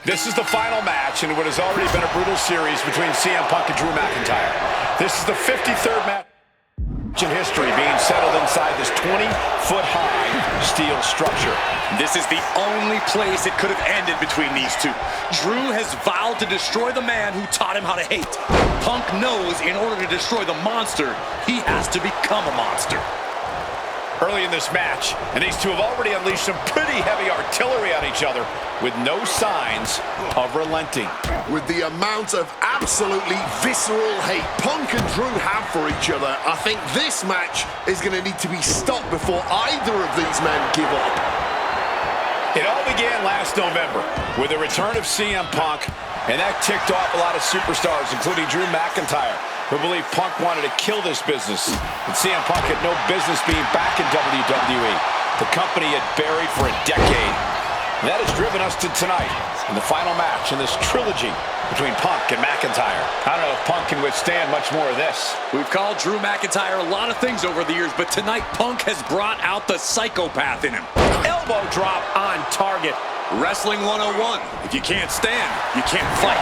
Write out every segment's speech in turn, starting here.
This is the final match in what has already been a brutal series between CM Punk and Drew McIntyre. This is the 53rd match in history being settled inside this 20-foot-high steel structure. This is the only place it could have ended between these two. Drew has vowed to destroy the man who taught him how to hate. Punk knows in order to destroy the monster, he has to become a monster. Early in this match, and these two have already unleashed some pretty heavy artillery on each other with no signs of relenting. With the amount of absolutely visceral hate Punk and Drew have for each other, I think this match is going to need to be stopped before either of these men give up. It all began last November with the return of CM Punk, and that ticked off a lot of superstars, including Drew McIntyre, who believed Punk wanted to kill this business. And CM Punk had no business being back in WWE. The company had buried for a decade. And that has driven us to tonight, in the final match in this trilogy between Punk and McIntyre. I don't know if Punk can withstand much more of this. We've called Drew McIntyre a lot of things over the years, but tonight Punk has brought out the psychopath in him. Elbow drop on target. Wrestling 101. If you can't stand, you can't fight.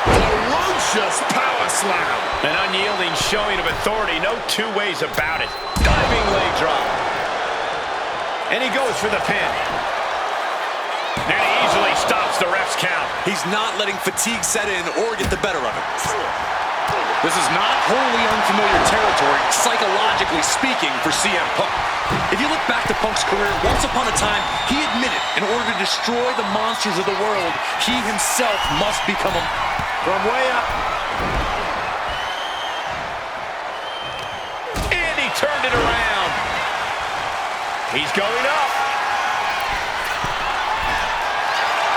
Ferocious power slam. An unyielding showing of authority. No two ways about it. Diving leg drop. And he goes for the pin. And he easily stops the ref's count. He's not letting fatigue set in or get the better of it. This is not wholly unfamiliar territory, psychologically speaking, for CM Punk. If you look back to Punk's career, once upon a time, he admitted in order to destroy the monsters of the world, he himself must become a... From way up. And he turned it around. He's going up.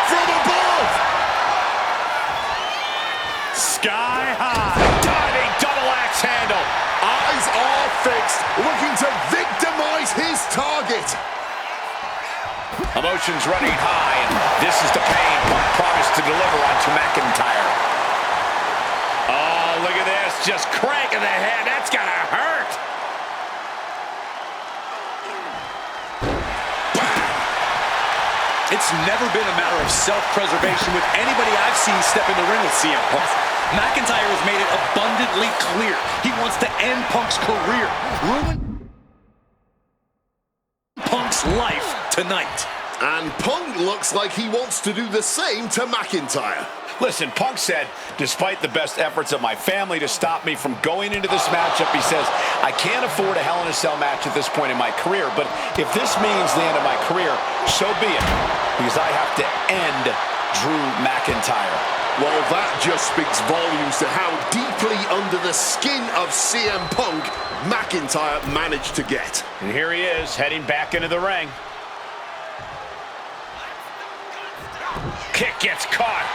From above. Sky high. Diving double axe handle. Eyes are fixed, looking to victimize his target. Emotions running high, and this is the pain Punk promised to deliver onto McIntyre. Oh, look at this. Just cranking the head. That's gotta hurt. It's never been a matter of self-preservation with anybody I've seen step in the ring with CM Punk. McIntyre has made it abundantly clear he wants to end Punk's career, ruin Punk's life tonight. And Punk looks like he wants to do the same to McIntyre. Listen, Punk said, despite the best efforts of my family to stop me from going into this matchup, he says, I can't afford a Hell in a Cell match at this point in my career, but if this means the end of my career, so be it, because I have to end Drew McIntyre. Well, that just speaks volumes to how deeply under the skin of CM Punk McIntyre managed to get. And here he is, heading back into the ring. Kick gets caught.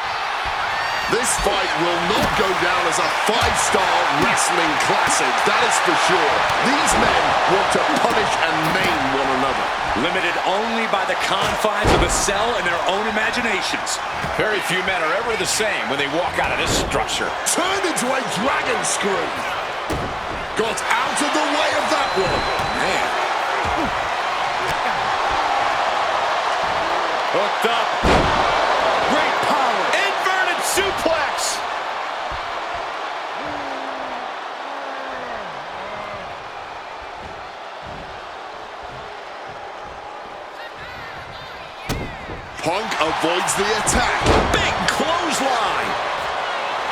This fight will not go down as a 5-star wrestling classic, that is for sure. These men want to punish and maim one another. Limited only by the confines of the cell and their own imaginations. Very few men are ever the same when they walk out of this structure. Turned into a dragon screw. Got out of the way of that one. Man. Hooked up. Great power. Inverted suplex. Punk avoids the attack. Big clothesline.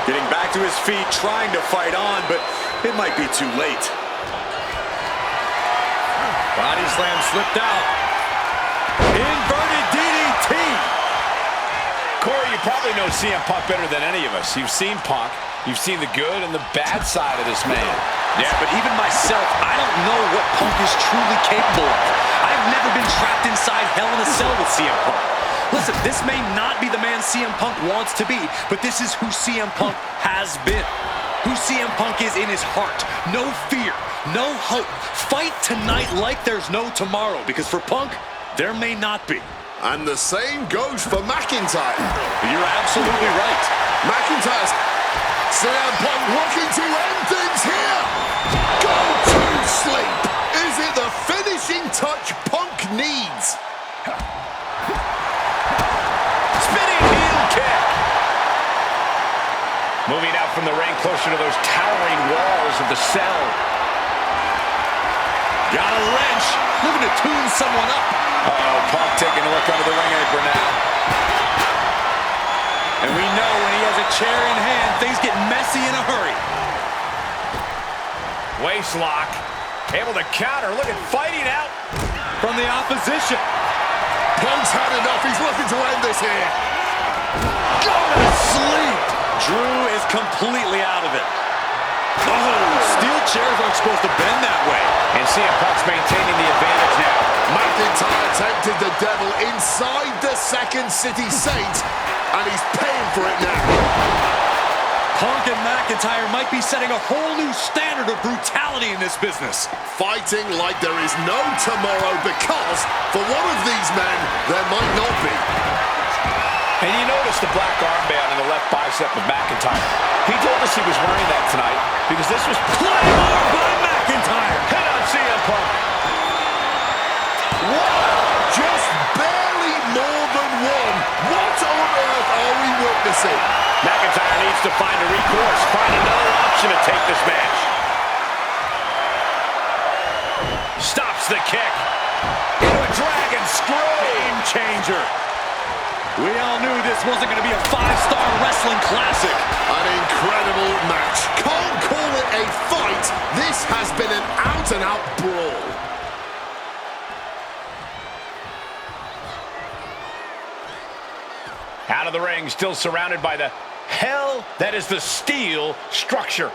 Getting back to his feet, trying to fight on, but it might be too late. Body slam slipped out. Inverted DDT. Corey, you probably know CM Punk better than any of us. You've seen Punk. You've seen the good and the bad side of this man. Yeah, but even myself, I don't know what Punk is truly capable of. I've never been trapped inside Hell in a Cell with CM Punk. Listen, this may not be the man CM Punk wants to be, but this is who CM Punk has been. Who CM Punk is in his heart. No fear, no hope. Fight tonight like there's no tomorrow, because for Punk, there may not be. And the same goes for McIntyre. You're absolutely right. McIntyre's CM Punk looking to end things here. Go to sleep. Is it the finishing touch Punk needs? closer to those towering walls of the cell. Got a wrench. Looking to tune someone up. Uh-oh, Punk taking a look under the ring apron now. And we know when he has a chair in hand, things get messy in a hurry. Waist lock. Able to counter. Look at fighting out From the opposition. Punk's had enough. He's looking to end this here. Go to sleep. Drew is completely out of it. Oh, steel chairs aren't supposed to bend that way. And CM Punk's maintaining the advantage now. McIntyre tempted the devil inside the Second City Saint, and he's paying for it now. Punk and McIntyre might be setting a whole new standard of brutality in this business. Fighting like there is no tomorrow, because for one of these men, there might not be. And you notice the black armband on the left bicep of McIntyre. He told us he was wearing that tonight because this was Play arm by McIntyre. hit on CM Punk. What? Just barely more than one. What on earth are we witnessing? McIntyre needs to find a recourse, find another option to take this match. Stops the kick. Into a dragon screw. Game changer. We all knew this wasn't going to be a five-star wrestling classic. An incredible match. Can't call it a fight. This has been an out-and-out brawl. Out of the ring, still surrounded by the hell that is the steel structure.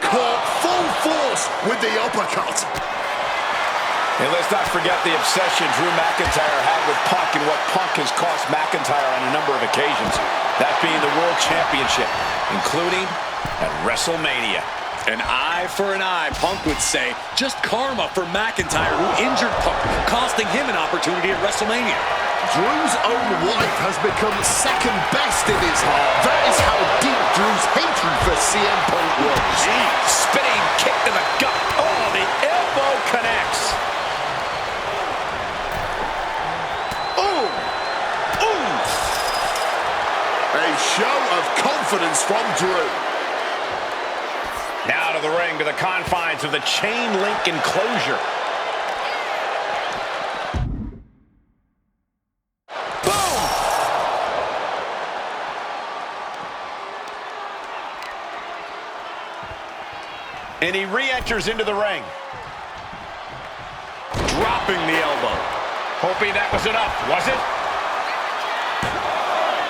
Caught full force with the uppercut. And let's not forget the obsession Drew McIntyre had with Punk and what Punk has cost McIntyre on a number of occasions. That being the World Championship, including at WrestleMania. An eye for an eye, Punk would say. Just karma for McIntyre, who injured Punk, costing him an opportunity at WrestleMania. Drew's own wife has become second best in his heart. That is how deep Drew's hatred for CM Punk runs. Spinning kick to the gut. Oh, the elbow connects. Ooh! Ooh! A show of confidence from Drew. Now to the ring, to the confines of the chain link enclosure. Boom! And he re-enters into the ring. Dropping the elbow. Hoping that was enough, was it?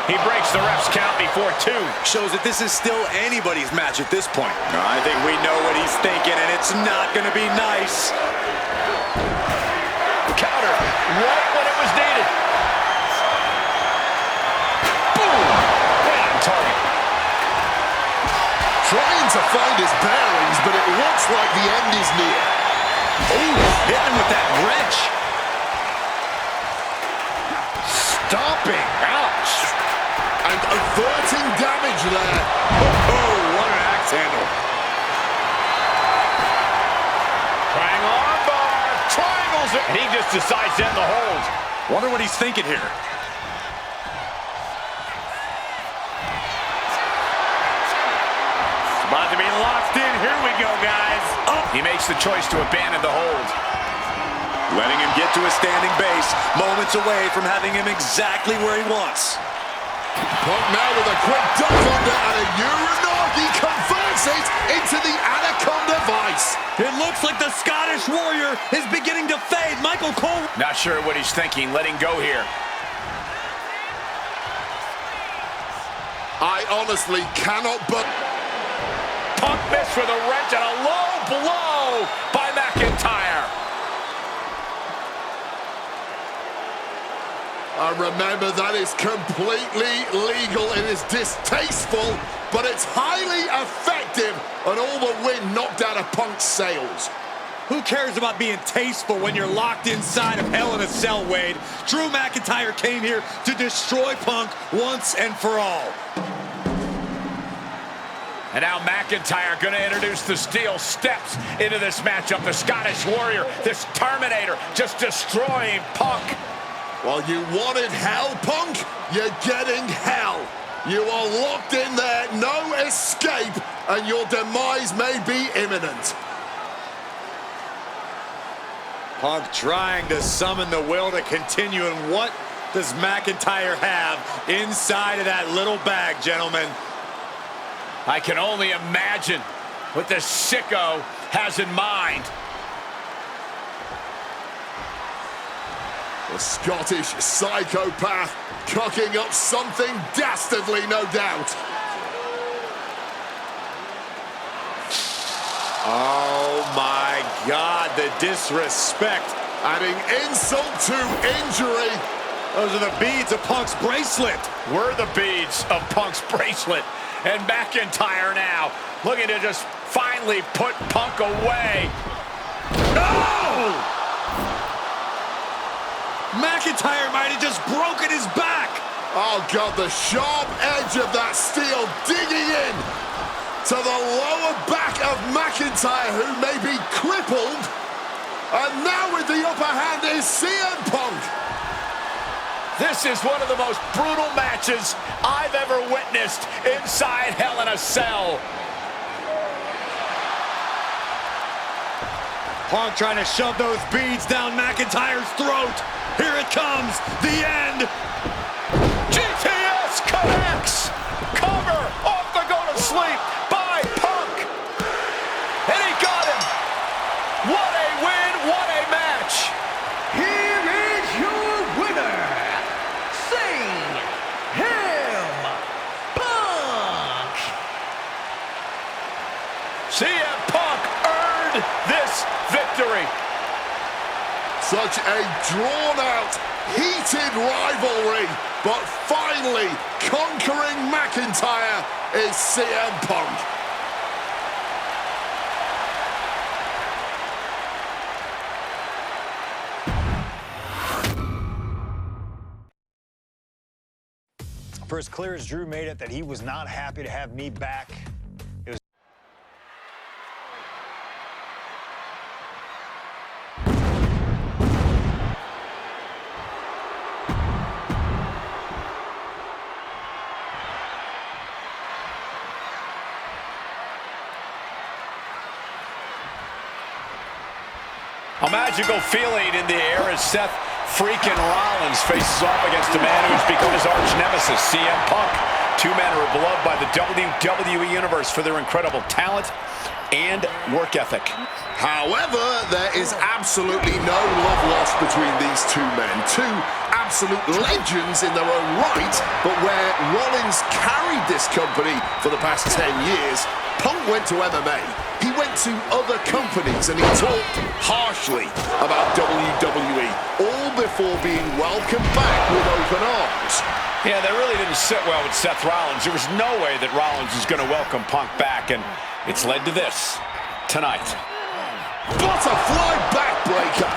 He breaks the ref's count before two. Shows that this is still anybody's match at this point. I think we know what he's thinking, and it's not going to be nice. Counter right when it was needed. Boom! Right on target. Trying to find his bearings, but it looks like the end is near. Ooh, hitting him with that wrench. Stomping. Ouch. And averting damage there. Oh, what an axe handle. Triangle armbar. Triangles it. And he just decides to end the hold. Wonder what he's thinking here. It's about to be locked in. Here we go, guys. Oh. He makes the choice to abandon the hold. Letting him get to a standing base, moments away from having him exactly where he wants. Punk now with a quick duck under and a Uranagi converts it into the Anaconda Vice. It looks like the Scottish Warrior is beginning to fade. Michael Cole. Not sure what he's thinking, letting go here. I honestly cannot but... Punk missed with a wrench and a low blow by McIntyre. Remember, that is completely legal. It is distasteful, but it's highly effective, and all the wind knocked out of Punk's sails. Who cares about being tasteful when you're locked inside of Hell in a Cell, Wade? Drew McIntyre came here to destroy Punk once and for all. And now McIntyre going to introduce the steel steps into this matchup. The Scottish Warrior, this Terminator, just destroying Punk. Well, you wanted hell, Punk? You're getting hell. You are locked in there, no escape, and your demise may be imminent. Punk trying to summon the will to continue, and what does McIntyre have inside of that little bag, gentlemen? I can only imagine what the sicko has in mind. The Scottish psychopath cooking up something dastardly, no doubt. Oh my God, the disrespect. Adding insult to injury. Those are the beads of Punk's bracelet. We're the beads of Punk's bracelet. And McIntyre now looking to just finally put Punk away. No! McIntyre might have just broken his back. Oh, God, the sharp edge of that steel digging in to the lower back of McIntyre, who may be crippled. And now with the upper hand is CM Punk. This is one of the most brutal matches I've ever witnessed inside Hell in a Cell. Punk trying to shove those beads down McIntyre's throat. Here it comes, the end. GTS connects. Cover off the go to sleep by Punk. And he got him. What a win, what a match. Here is your winner, CM Punk. CM Punk earned this victory. Such a drawn-out, heated rivalry, but finally conquering McIntyre is CM Punk. For as clear as Drew made it that he was not happy to have me back, it was a magical feeling in the air as Seth freaking Rollins faces off against a man who's become his arch nemesis, CM Punk. Two men who are beloved by the WWE Universe for their incredible talent and work ethic. However, there is absolutely no love lost between these two men. Two absolute legends in their own right, but where Rollins carried this company for the past 10 years, Punk went to MMA. He went to other companies and he talked harshly about WWE, all before being welcomed back with open arms. Yeah, that really didn't sit well with Seth Rollins. There was no way that Rollins was going to welcome Punk back, and it's led to this tonight. Butterfly backbreaker.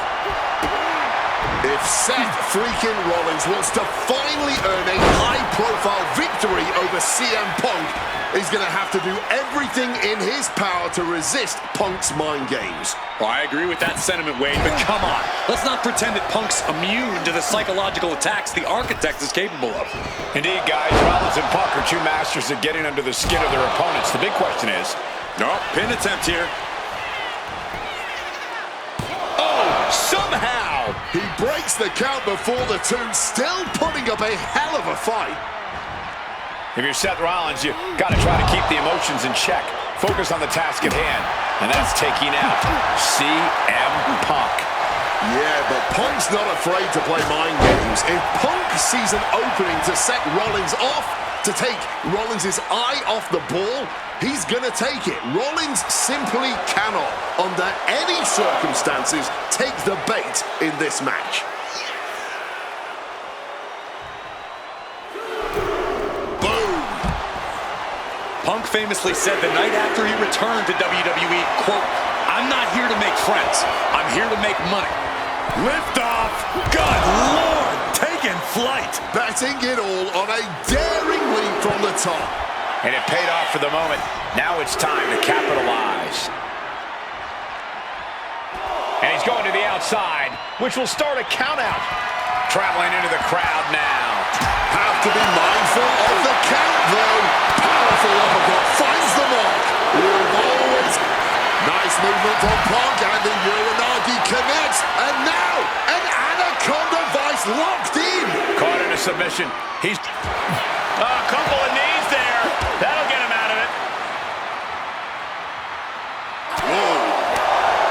If Seth freaking Rollins wants to finally earn a high-profile victory over CM Punk, he's going to have to do everything in his power to resist Punk's mind games. Well, I agree with that sentiment, Wade, but come on. Let's not pretend that Punk's immune to the psychological attacks the Architect is capable of. Indeed, guys, Rollins and Punk are two masters at getting under the skin of their opponents. The big question is... No, pin attempt here. Somehow! He breaks the count before the two, still putting up a hell of a fight. If you're Seth Rollins, you got to try to keep the emotions in check. Focus on the task at hand, and that's taking out CM Punk. Yeah, but Punk's not afraid to play mind games. If Punk sees an opening to set Rollins off, to take Rollins' eye off the ball, he's gonna take it. Rollins simply cannot, under any circumstances, take the bait in this match. Boom! Punk famously said the night after he returned to WWE, quote, "I'm not here to make friends. I'm here to make money." Lift off. Good Lord, taking flight. Betting it all on a daring leap from the top. And it paid off for the moment. Now it's time to capitalize. And he's going to the outside, which will start a count out. Traveling into the crowd now. Have to be mindful of the count, though. Powerful uppercut finds the mark. We've always... Nice movement from Punk, and the Uranagi connects. And now, an Anaconda Vice locked in. Caught in a submission. He's... a couple of knees there. That'll get him out of it.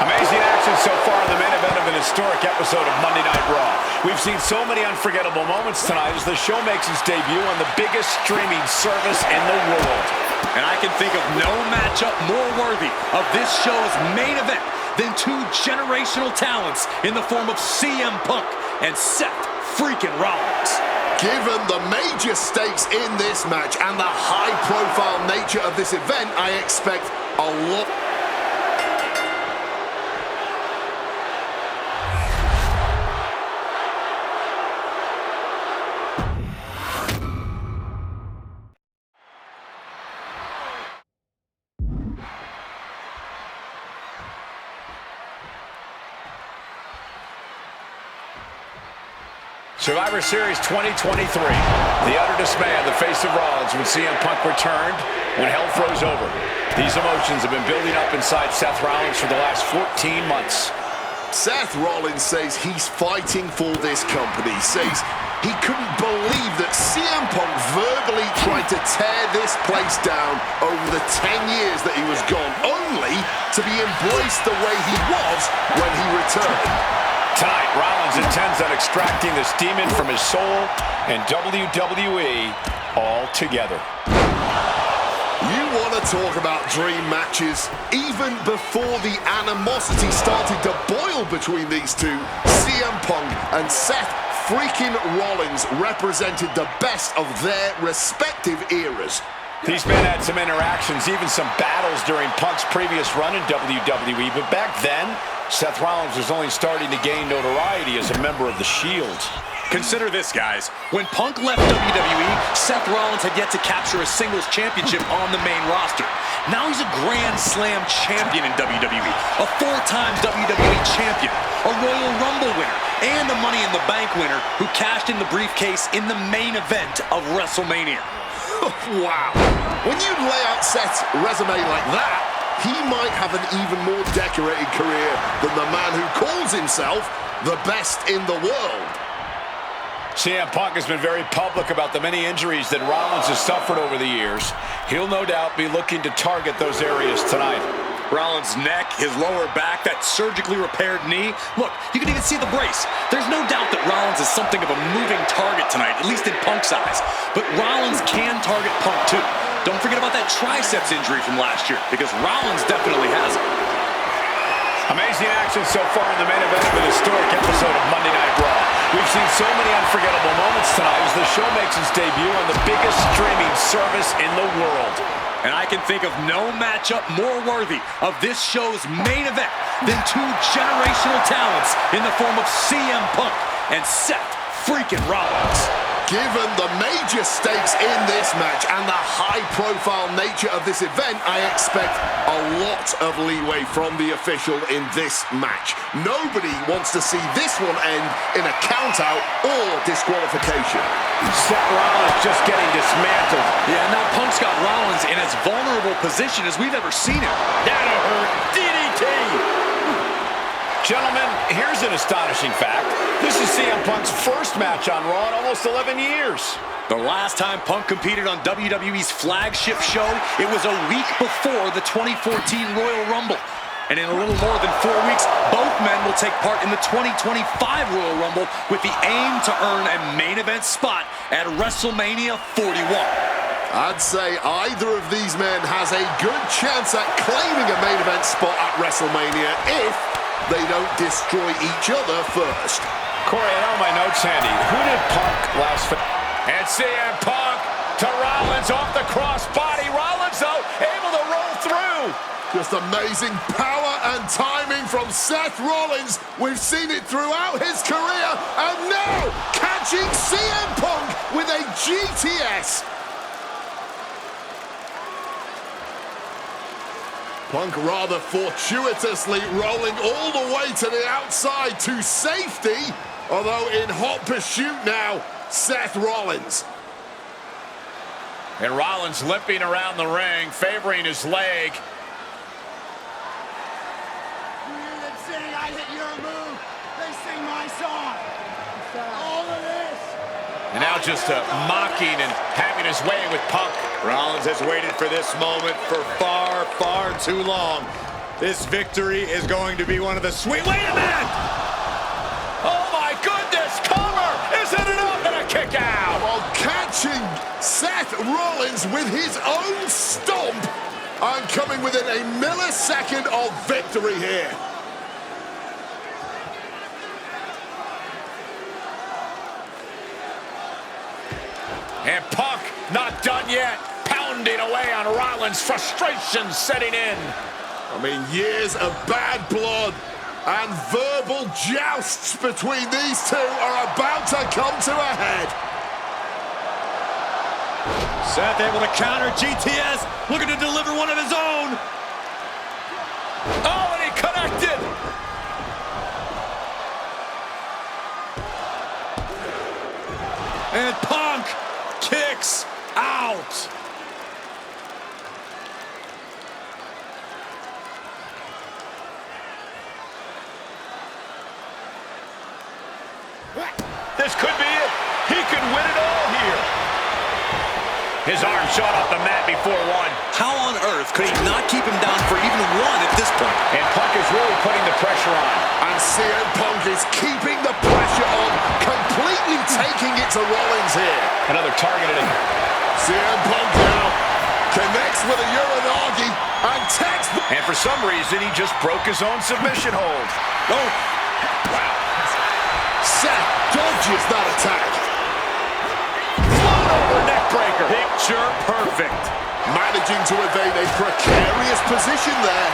Amazing action so far in the main event of an historic episode of Monday Night Raw. We've seen so many unforgettable moments tonight as the show makes its debut on the biggest streaming service in the world. And I can think of no matchup more worthy of this show's main event than two generational talents in the form of CM Punk and Seth freaking Rollins. Given the major stakes in this match and the high-profile nature of this event, I expect a lot... Survivor Series 2023. The utter dismay on the face of Rollins when CM Punk returned, when hell froze over. These emotions have been building up inside Seth Rollins for the last 14 months. Seth Rollins says he's fighting for this company, says he couldn't believe that CM Punk verbally tried to tear this place down over the 10 years that he was gone, only to be embraced the way he was when he returned. Tonight, Rollins intends on extracting this demon from his soul and WWE altogether. You want to talk about dream matches? Even before the animosity started to boil between these two, CM Punk and Seth freaking Rollins represented the best of their respective eras. These men had some interactions, even some battles during Punk's previous run in WWE, but back then, Seth Rollins was only starting to gain notoriety as a member of the Shield. Consider this, guys. When Punk left WWE, Seth Rollins had yet to capture a singles championship on the main roster. Now he's a Grand Slam champion in WWE, a four-time WWE champion, a Royal Rumble winner, and a Money in the Bank winner who cashed in the briefcase in the main event of WrestleMania. Wow. When you lay out Seth's resume like that, he might have an even more decorated career than the man who calls himself the best in the world. CM Punk has been very public about the many injuries that Rollins has suffered over the years. He'll no doubt be looking to target those areas tonight. Rollins' neck, his lower back, that surgically repaired knee. Look, you can even see the brace. There's no doubt that Rollins is something of a moving target tonight, at least in Punk's eyes. But Rollins can target Punk too. Don't forget about that triceps injury from last year, because Rollins definitely has it. Amazing action so far in the main event of an historic episode of Monday Night Raw. We've seen so many unforgettable moments tonight as the show makes its debut on the biggest streaming service in the world. And I can think of no matchup more worthy of this show's main event than two generational talents in the form of CM Punk and Seth freaking Rollins. Given the major stakes in this match and the high-profile nature of this event, I expect a lot of leeway from the official in this match. Nobody wants to see this one end in a count-out or disqualification. Seth Rollins just getting dismantled. Yeah, now Punk's got Rollins in as vulnerable position as we've ever seen him. That'll hurt. DDT! Gentlemen, here's an astonishing fact. This is CM Punk's first match on Raw in almost 11 years. The last time Punk competed on WWE's flagship show, it was a week before the 2014 Royal Rumble. And in a little more than 4 weeks, both men will take part in the 2025 Royal Rumble with the aim to earn a main event spot at WrestleMania 41. I'd say either of these men has a good chance at claiming a main event spot at WrestleMania if they don't destroy each other first. Corey, I know my notes handy. Who did Punk last... And CM Punk to Rollins off the crossbody. Rollins, though, able to roll through. Just amazing power and timing from Seth Rollins. We've seen it throughout his career. And now, catching CM Punk with a GTS. Punk rather fortuitously rolling all the way to the outside to safety. Although in hot pursuit now, Seth Rollins. And Rollins limping around the ring, favoring his leg. They sing, I hit your move. They sing my song. All of this. And now just mocking and having his way with Punk. Rollins has waited for this moment for far, far too long. This victory is going to be one of the sweet... Wait a minute! Oh my goodness, cover! Isn't it up? And a kick out! While catching Seth Rollins with his own stomp and coming within a millisecond of victory here. And Punk not done yet, pounding away on Rollins, frustration setting in. I mean, years of bad blood and verbal jousts between these two are about to come to a head. Seth able to counter GTS, looking to deliver one of his own. Oh, and he connected. And Punk kicks out. This could be it. He could win it all here. His arm shot off the mat before one. How on earth could he not keep him down for even one at this point? And Punk is really putting the pressure on. And CM Punk is keeping the pressure on, completely taking it to Rollins here. Another targeted. CM Punk now connects with a Uranagi and takes... And for some reason, he just broke his own submission hold. Oh, Wow. Seth dodges that attack. Float over neck breaker. Picture perfect. Managing to evade a precarious position there.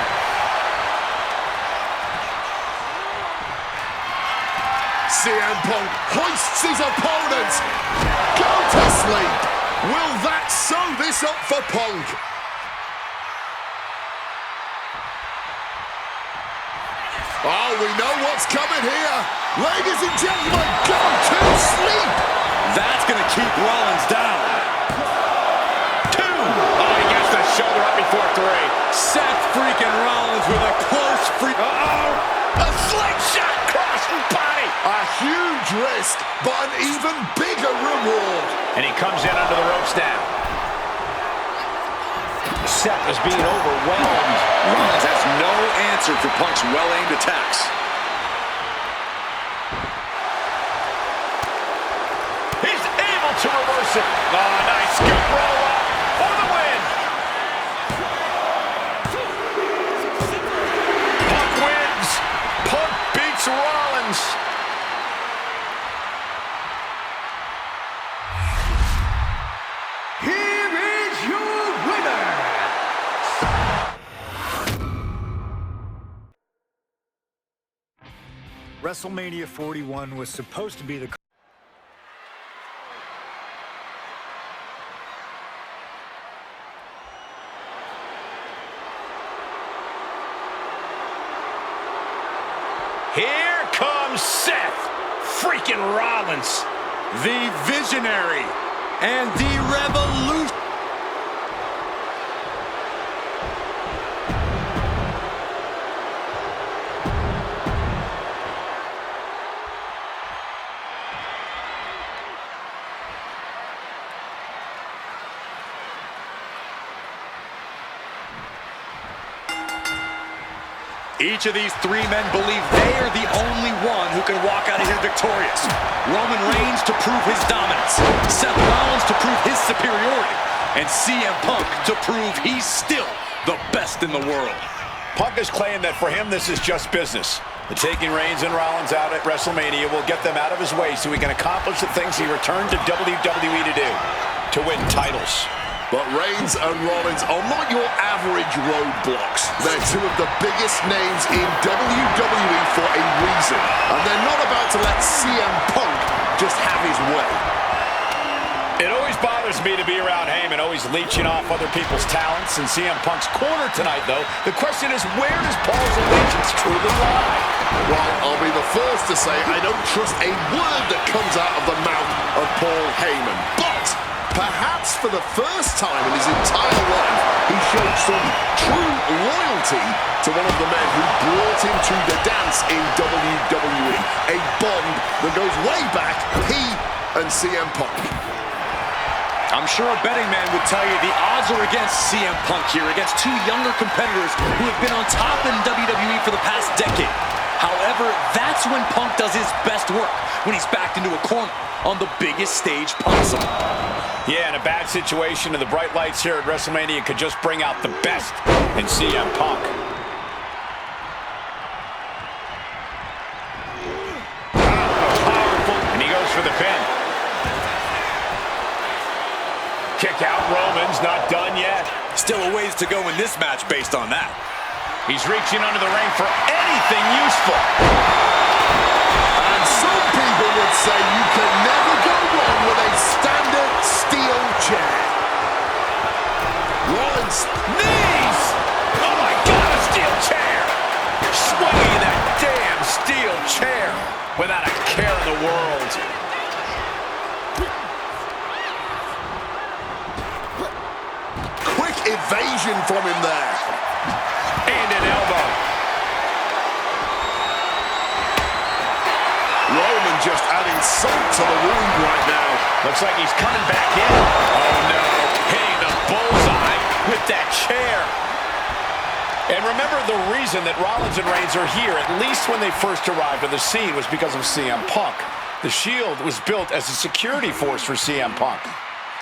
CM Punk hoists his opponent. Go to sleep. Will that sew this up for Punk? Oh, we know what's coming here. Ladies and gentlemen, go to sleep. That's going to keep Rollins down. 2. Oh, he gets the shoulder up before 3. Seth freaking Rollins with a close free... Uh-oh. A slingshot across the body. A huge risk, but an even bigger reward. And he comes in under the ropes now. Seth is being overwhelmed. Rollins has no answer for Punk's well-aimed attacks. He's able to reverse it. Oh, nice scoop roll up for the win. Punk wins. Punk beats Rollins. Here is your winner. WrestleMania 41 was supposed to be the... Here comes Seth freaking Rollins. The visionary and the revolution. Each of these 3 men believe they are the only one who can walk out of here victorious. Roman Reigns to prove his dominance, Seth Rollins to prove his superiority, and CM Punk to prove he's still the best in the world. Punk is claiming that for him, this is just business. The taking Reigns and Rollins out at WrestleMania will get them out of his way so he can accomplish the things he returned to WWE to do, to win titles. But Reigns and Rollins are not your average roadblocks. They're 2 of the biggest names in WWE for a reason. And they're not about to let CM Punk just have his way. It always bothers me to be around Heyman, always leeching off other people's talents. In CM Punk's corner tonight, though, the question is, where does Paul's allegiance truly lie? Well, I'll be the first to say I don't trust a word that comes out of the mouth of Paul Heyman. But perhaps for the first time in his entire life, he showed some true loyalty to one of the men who brought him to the dance in WWE. A bond that goes way back, he and CM Punk. I'm sure a betting man would tell you the odds are against CM Punk here, against two younger competitors who have been on top in WWE for the past decade. However, that's when Punk does his best work, when he's backed into a corner on the biggest stage possible. Yeah, in a bad situation, and the bright lights here at WrestleMania could just bring out the best in CM Punk. Powerful, and he goes for the pin. Kick out, Roman's not done yet. Still a ways to go in this match based on that. He's reaching under the ring for anything useful. And some people would say you can never go wrong with a standard steel chair. Rollins. Knees! Oh my God, a steel chair! Swinging that damn steel chair without a care in the world. Quick evasion from him there. And an elbow. Roman just adding salt to the wound right now. Looks like he's coming back in. Oh no, hitting the bullseye with that chair. And remember, the reason that Rollins and Reigns are here, at least when they first arrived on the scene, was because of CM Punk. The Shield was built as a security force for CM Punk.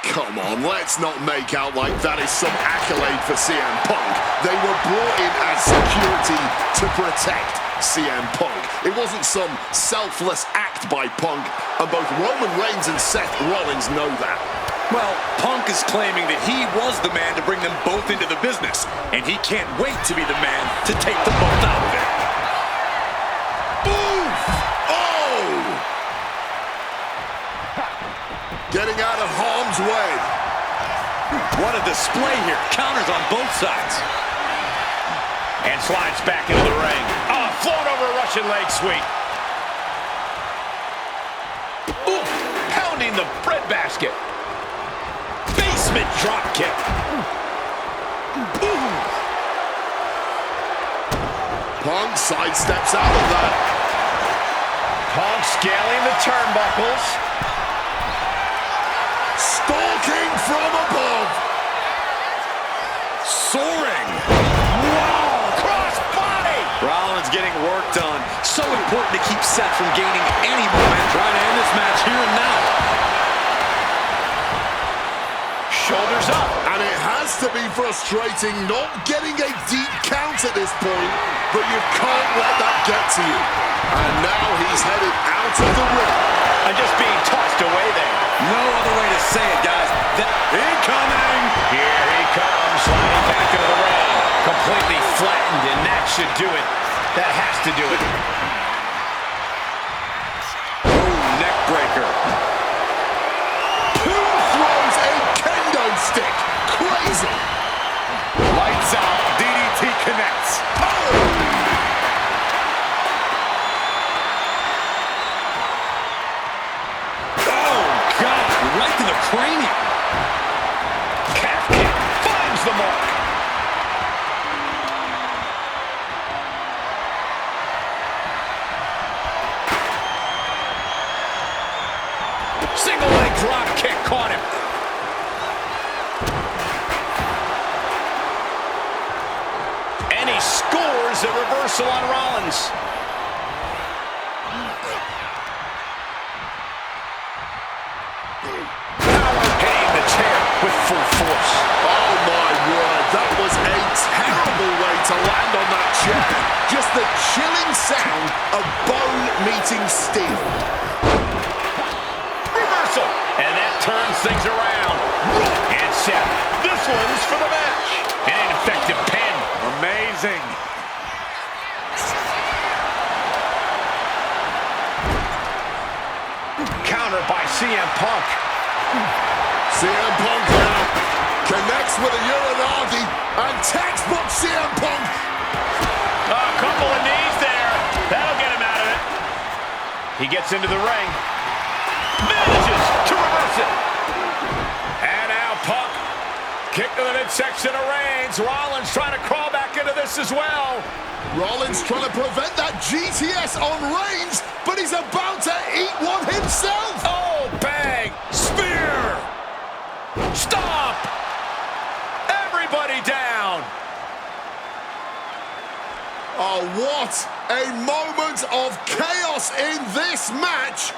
Come on, let's not make out like that is some accolade for CM Punk. They were brought in as security to protect CM Punk. It wasn't some selfless act by Punk, and both Roman Reigns and Seth Rollins know that. Well, Punk is claiming that he was the man to bring them both into the business, and he can't wait to be the man to take them both out of it. Oof! Oh! Getting out of harm's way. What a display here. Counters on both sides. And slides back into the ring. Oh, float over a Russian leg sweep. Ooh, pounding the breadbasket. Basement drop kick. Ooh. Punk sidesteps out of that. Punk scaling the turnbuckles. Stalking from above. Soaring. Wow, cross body. Rollins getting work done. So important to keep Seth from gaining any momentum. Trying to end this match here and now. Shoulders up. And it has to be frustrating not getting a deep count at this point, but you can't let that get to you. And now he's headed out of the ring. And just being tossed away there. No other way to say it, guys. Incoming! Here he comes, sliding back into the ring. Completely flattened, and that should do it. That has to do it. Oh, neck breaker. Who throws a kendo stick? Crazy. Lights out. DDT connects. Right to the cranium. Calf kick finds the mark. Single leg drop kick caught him. And he scores a reversal on Rollins. With full force. Oh my word, that was a terrible way to land on that chair. Just the chilling sound of bone meeting steel. Reversal, and that turns things around. And Seth, this one's for the match. An effective pin. Amazing. Counter by CM Punk. CM Punk now connects with a Uranagi, and textbook CM Punk. A couple of knees there. That'll get him out of it. He gets into the ring. Manages to reverse it. And now Punk. Kick to the midsection of Reigns. Rollins trying to crawl back into this as well. Rollins trying to prevent that GTS on Reigns, but he's about to eat one himself. Oh, bang. Spear. Stop. Everybody down. Oh, what a moment of chaos in this match.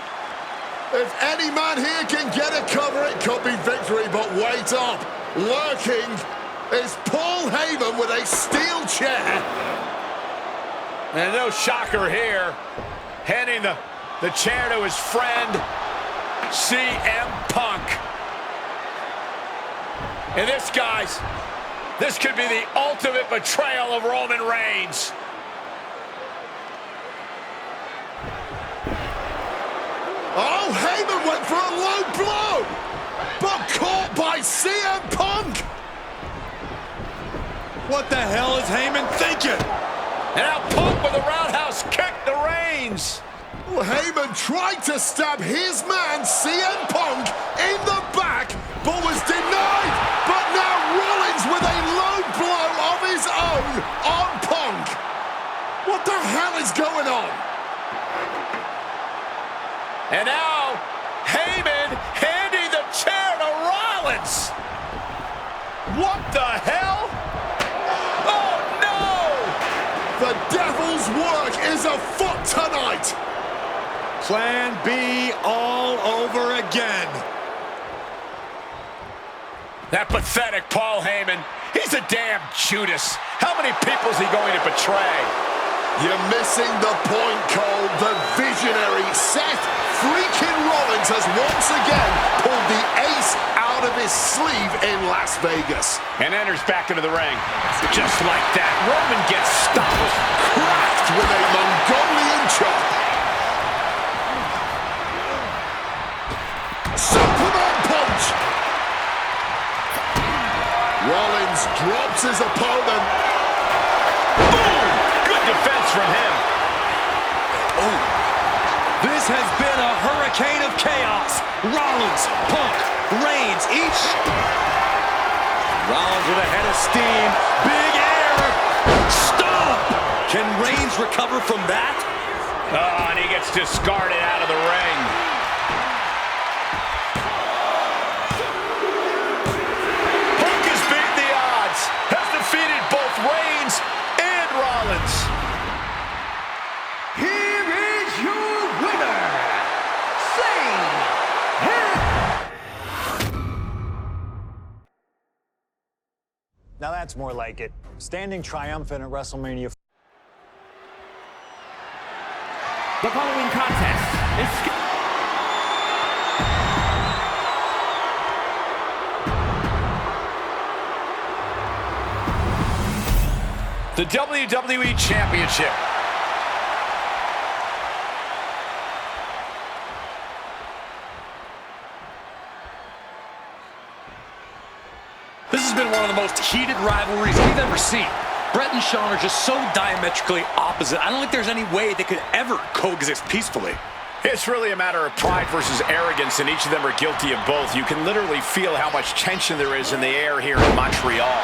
If any man here can get a cover, it could be victory, but wait up. Lurking is Paul Heyman with a steel chair. And no shocker here. Handing the chair to his friend, CM Punk. And this, guys, this could be the ultimate betrayal of Roman Reigns. Oh, Heyman went for a low blow, but caught by CM Punk. What the hell is Heyman thinking? And now Punk with a roundhouse kick to Reigns. Well, Heyman tried to stab his man, CM Punk, in the back, but was denied. But now Rollins with a low blow of his own on Punk. What the hell is going on? And now Heyman handing the chair to Rollins. What the hell? Oh, no! The devil's work is afoot tonight. Plan B all over again. That pathetic Paul Heyman. He's a damn Judas. How many people is he going to betray? You're missing the point, Cole. The visionary Seth freaking Rollins has once again pulled the ace out of his sleeve in Las Vegas. And enters back into the ring. Just like that, Roman gets stopped. Cracked with a Mongolian chop. Superman punch. Rollins drops his opponent. Boom! Good defense from him. Oh. This has been a hurricane of chaos. Rollins, Punk, Reigns, each. Rollins with a head of steam. Big air. Stop! Can Reigns recover from that? Oh, and he gets discarded out of the ring. Punk has beaten the odds. Has defeated both Reigns and Rollins. Here is your winner, Now that's more like it. Standing triumphant at WrestleMania. The following contest is the WWE Championship. This has been one of the most heated rivalries we've ever seen. Brett and Shawn are just so diametrically opposite. I don't think there's any way they could ever coexist peacefully. It's really a matter of pride versus arrogance, and each of them are guilty of both. You can literally feel how much tension there is in the air here in Montreal.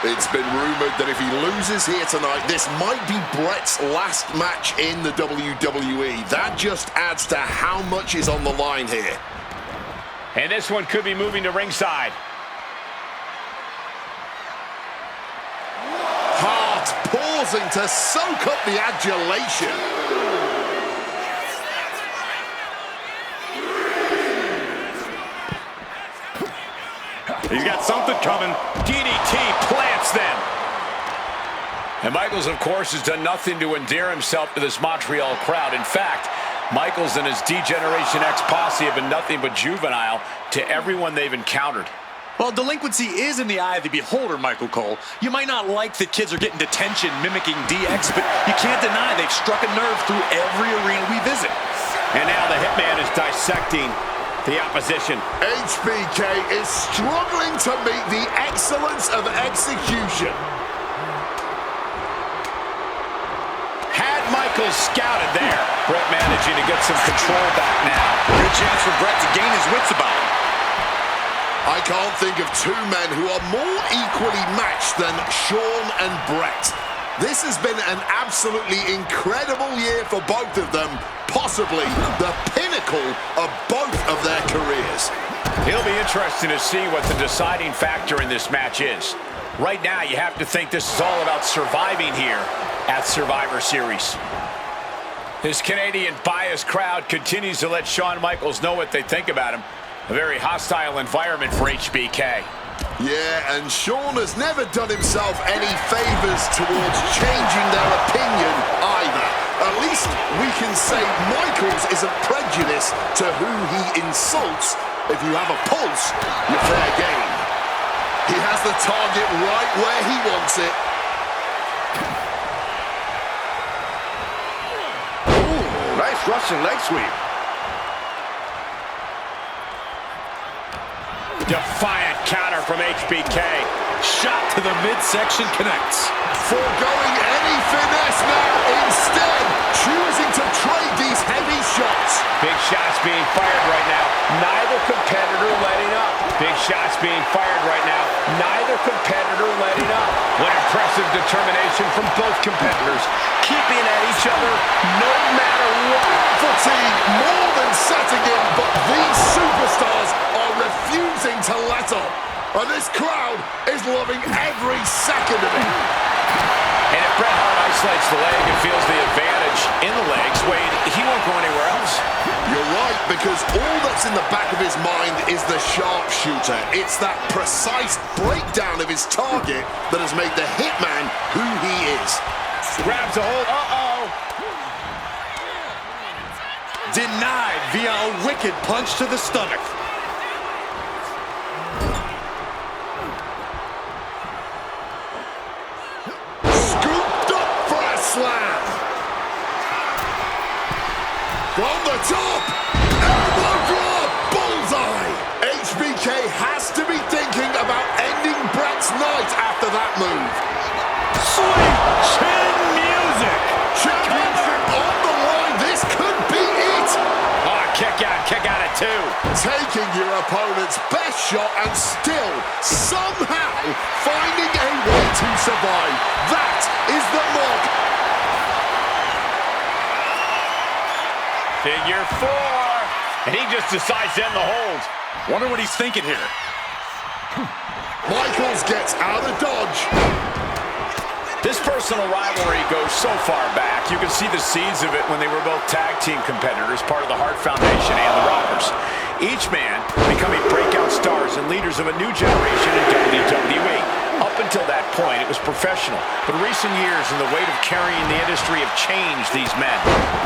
It's been rumored that if he loses here tonight, this might be Brett's last match in the WWE. That just adds to how much is on the line here. And this one could be moving to ringside. Hart pausing to soak up the adulation. He's got something coming. DDT plants them. And Michaels, of course, has done nothing to endear himself to this Montreal crowd. In fact, Michaels and his D-Generation X posse have been nothing but juvenile to everyone they've encountered. Well, delinquency is in the eye of the beholder, Michael Cole. You might not like that kids are getting detention mimicking DX, but you can't deny they've struck a nerve through every arena we visit. And now the Hitman is dissecting the opposition. HBK is struggling to meet the excellence of execution. Had Michaels scouted there. Brett managing to get some control back now. Good chance for Brett to gain his wits about him. I can't think of two men who are more equally matched than Shawn and Brett. This has been an absolutely incredible year for both of them, possibly the pinnacle of both of their careers. It'll be interesting to see what the deciding factor in this match is. Right now, you have to think this is all about surviving here at Survivor Series. This Canadian biased crowd continues to let Shawn Michaels know what they think about him. A very hostile environment for HBK. Yeah, and Shawn has never done himself any favors towards changing their opinion either. At least we can say Michaels isn't prejudiced to who he insults. If you have a pulse, you're fair game. He has the target right where he wants it. Ooh, nice Russian leg sweep. Defiant counter from HBK. Shot to the midsection connects. Foregoing any finesse now, instead choosing to trade these heavy shots. Big shots being fired right now. Neither competitor letting up. Big shots being fired right now. Neither competitor letting up. What impressive determination from both competitors. Keeping at each other no matter what. Fatigue more than setting in, but these superstars are refusing to let up. And this crowd is loving every second of it. And if Bret Hart isolates the leg and feels the advantage in the legs, Wade, he won't go anywhere else. You're right, because all that's in the back of his mind is the sharpshooter. It's that precise breakdown of his target that has made the Hitman who he is. Grabs a hold. Uh-oh. Denied via a wicked punch to the stomach. Scooped up for a slam. From the top, elbow drop, bullseye. HBK has to be thinking about ending Brett's night after that move. Sweet chin music. Championship on the line, this could be it. Oh, kick out at two. Taking your opponent's best shot and still somehow finding a way to survive. That is the mark. Figure four. And he just decides to end the hold. Wonder what he's thinking here. Michaels gets out of dodge. This personal rivalry goes so far back, you can see the seeds of it when they were both tag team competitors, part of the Hart Foundation and the Rockers. Each man becoming breakout stars and leaders of a new generation in WWE. Up until that point, it was professional, but recent years and the weight of carrying the industry have changed these men.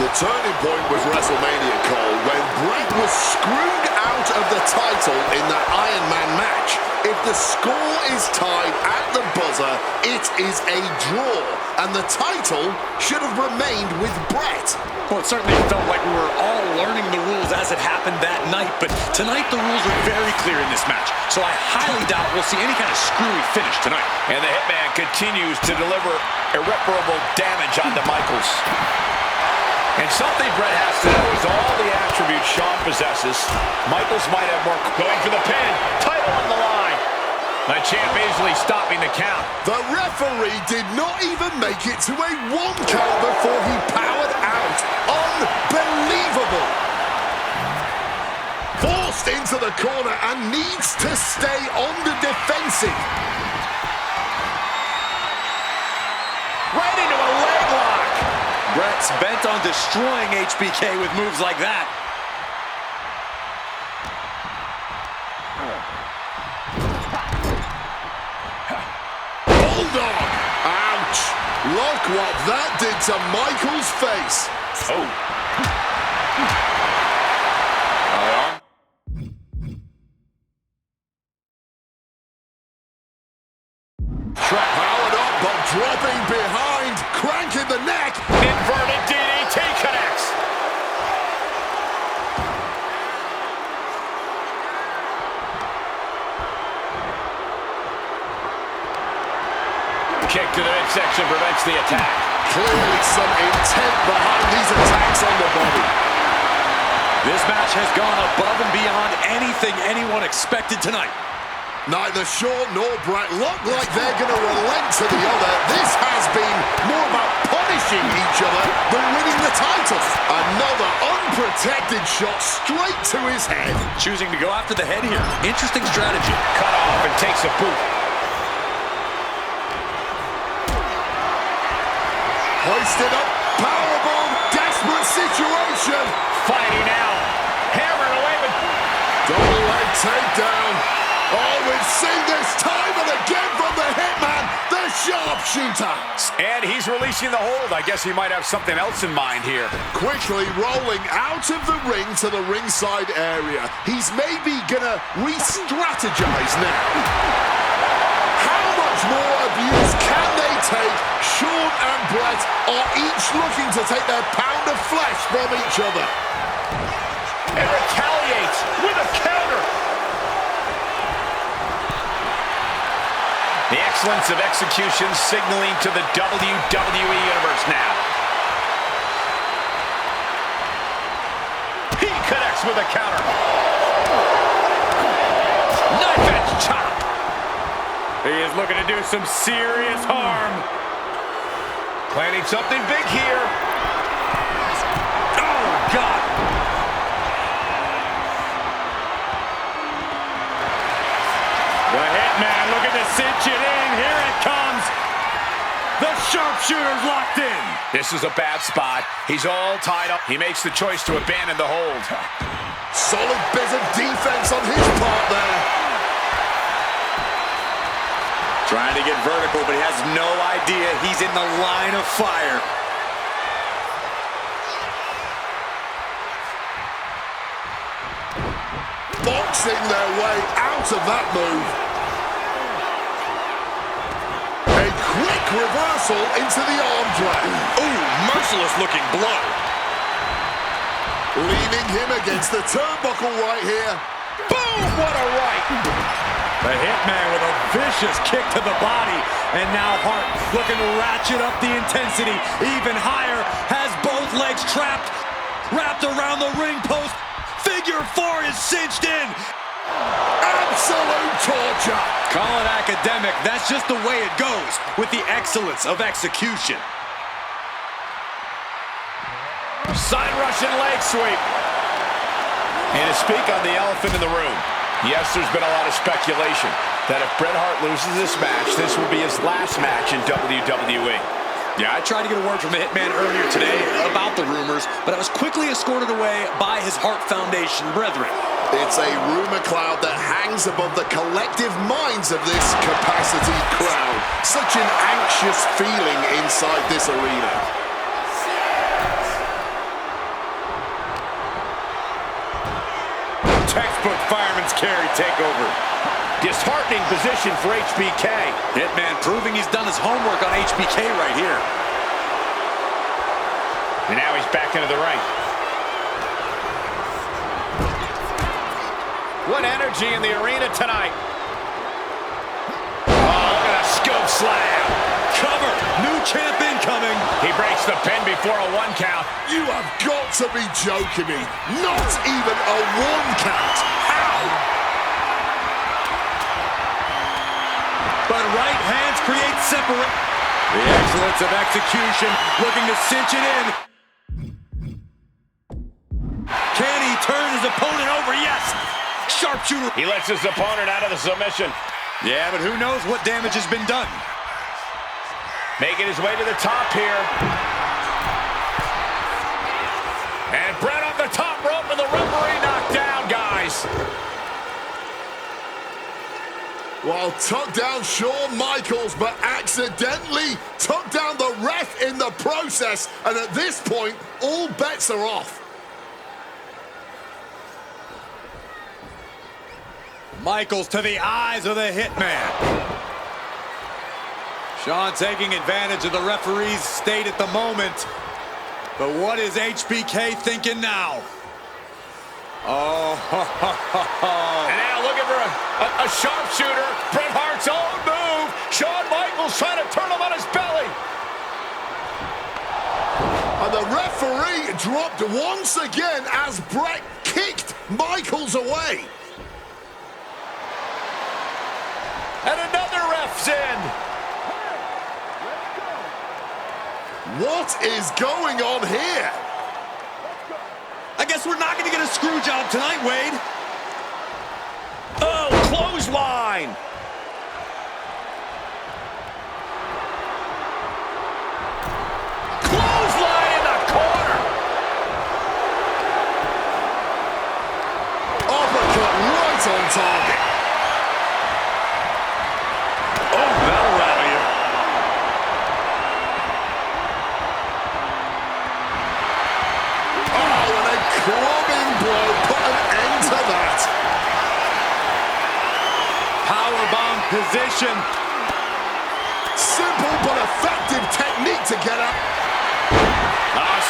The turning point was WrestleMania, Cole, when Bret was screwed out of the title in that Iron Man match. If the score is tied at the buzzer, it is a draw, and the title should have remained with Bret. Well, it certainly felt like we were all learning the rules as it happened that night, but tonight the rules are very clear in this match, so I highly doubt we'll see any kind of screwy finish tonight. And the Hitman continues to deliver irreparable damage onto Michaels. And something Bret has to know is all the attributes Shawn possesses, Michaels might have more. Going for the pin, title on the line. The champ easily stopping the count. The referee did not even make it to a 1 count before he powered out. Unbelievable. Forced into the corner and needs to stay on the defensive. Right into a leg lock. Bret's bent on destroying HBK with moves like that. Bulldog! Ouch! Look what that did to Michael's face. Oh. Powered up, but dropping behind. Cranking the neck. Inverted DDT connects. kick to the midsection prevents the attack. Clearly some intent behind these attacks on the body. This match has gone above and beyond anything anyone expected tonight. Neither Shawn nor Brett look like they're going to relent to the other. This has been more about punishing each other than winning the title. Another unprotected shot straight to his head. Choosing to go after the head here. Interesting strategy. Cut off and takes a boot. Hoisted up, powerbomb, desperate situation. Fighting out. Hammered away with... Double leg takedown. Oh, we've seen this time and again from the Hitman, the sharpshooter. And he's releasing the hold. I guess he might have something else in mind here. Quickly rolling out of the ring to the ringside area. He's maybe gonna re-strategize now. How much more abuse can they take? Shawn and Brett are each looking to take their pound of flesh from each other. And retaliates with a counter. The excellence of execution signaling to the WWE Universe now. He connects with a counter. Knife edge chop. He is looking to do some serious harm. Planning something big here. Oh, God. The Hitman looking to cinch it in. Here it comes. The sharpshooter's locked in. This is a bad spot. He's all tied up. He makes the choice to abandon the hold. Solid bit of defense on his part there. Trying to get vertical, but he has no idea he's in the line of fire. Boxing their way out of that move. A quick reversal into the arm drag. Ooh, merciless looking blow. Leaning him against the turnbuckle right here. Boom! What a right! The Hitman with a vicious kick to the body. And now Hart looking to ratchet up the intensity even higher. Has both legs trapped. Wrapped around the ring post. Figure 4 is cinched in. Absolute torture. Call it academic. That's just the way it goes with the excellence of execution. Side Russian leg sweep. And to speak on the elephant in the room, yes, there's been a lot of speculation that if Bret Hart loses this match, this will be his last match in WWE. Yeah, I tried to get a word from the Hitman earlier today about the rumors, but I was quickly escorted away by his Hart Foundation brethren. It's a rumor cloud that hangs above the collective minds of this capacity crowd. Such an anxious feeling inside this arena. Textbook fireman's carry takeover. Disheartening position for HBK. Hitman proving he's done his homework on HBK right here. And now he's back into the ring. What energy in the arena tonight. Oh, look at a scoop slam. Cover. New champ incoming. He breaks the pin before a 1 count. You have got to be joking me. Not even a 1 count. How? But right hands create separate. The excellence of execution, looking to cinch it in. Can he turn his opponent over? Yes. Sharpshooter. He lets his opponent out of the submission. Yeah, but who knows what damage has been done. Making his way to the top here. And Brett on the top rope and the referee knocked down, guys. Well, took down Shawn Michaels, but accidentally took down the ref in the process. And at this point, all bets are off. Michaels to the eyes of the Hitman. Shawn taking advantage of the referee's state at the moment. But what is HBK thinking now? Oh, and now looking for a sharpshooter. Bret Hart's own move. Shawn Michaels trying to turn him on his belly. And the referee dropped once again as Bret kicked Michaels away. And another ref's in. What is going on here? I guess we're not going to get a screw job tonight, Wade. Oh, clothesline. Clothesline in the corner. Uppercut right on target. Oh, that'll rattle you. Oh, and a clubbing blow put an end to that. Powerbomb position. Simple but effective technique to get up.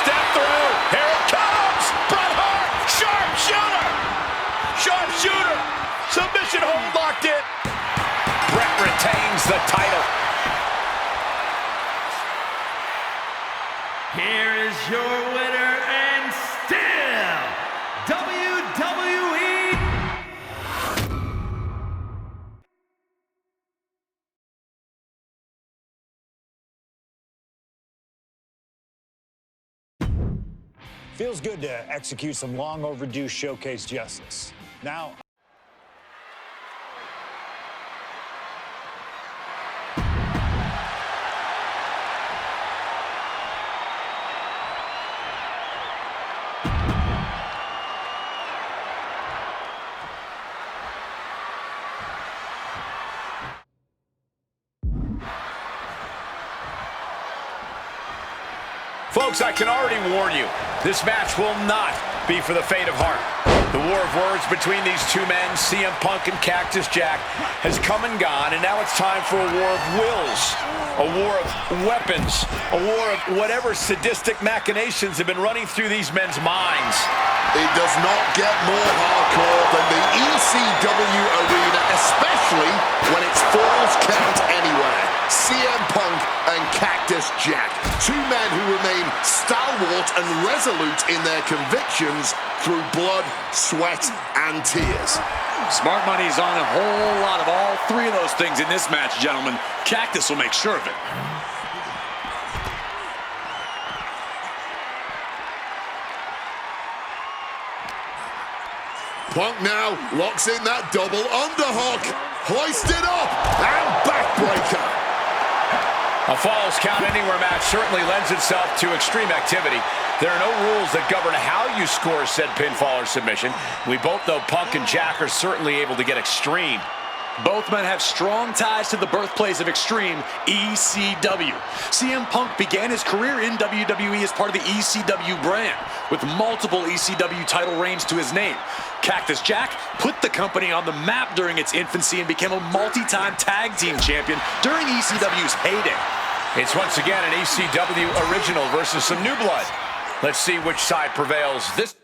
Step through. Here it comes. Bret Hart. Sharpshooter. Sharpshooter. Submission hold locked in. Bret retains the title. Here is your winner and still WWE. Feels good to execute some long overdue showcase justice. Now, Folks, I can already warn you, this match will not be for the fate of Hart. The war of words between these two men, CM Punk and Cactus Jack, has come and gone, and now it's time for a war of wills, a war of weapons, a war of whatever sadistic machinations have been running through these men's minds. It does not get more hardcore than the ECW arena, especially when it's Falls Count Anywhere. CM Punk and Cactus Jack, two men who remain stalwart and resolute in their convictions through blood, sweat, and tears. Smart money's on a whole lot of all three of those things in this match, gentlemen. Cactus will make sure of it. Punk now locks in that double underhook, hoisted up, and backbreaker. A Falls Count Anywhere match certainly lends itself to extreme activity. There are no rules that govern how you score said pinfall or submission. We both know Punk and Jack are certainly able to get extreme. Both men have strong ties to the birthplace of Extreme, ECW. CM Punk began his career in WWE as part of the ECW brand, with multiple ECW title reigns to his name. Cactus Jack put the company on the map during its infancy and became a multi-time tag team champion during ECW's heyday. It's once again an ECW original versus some new blood. Let's see which side prevails this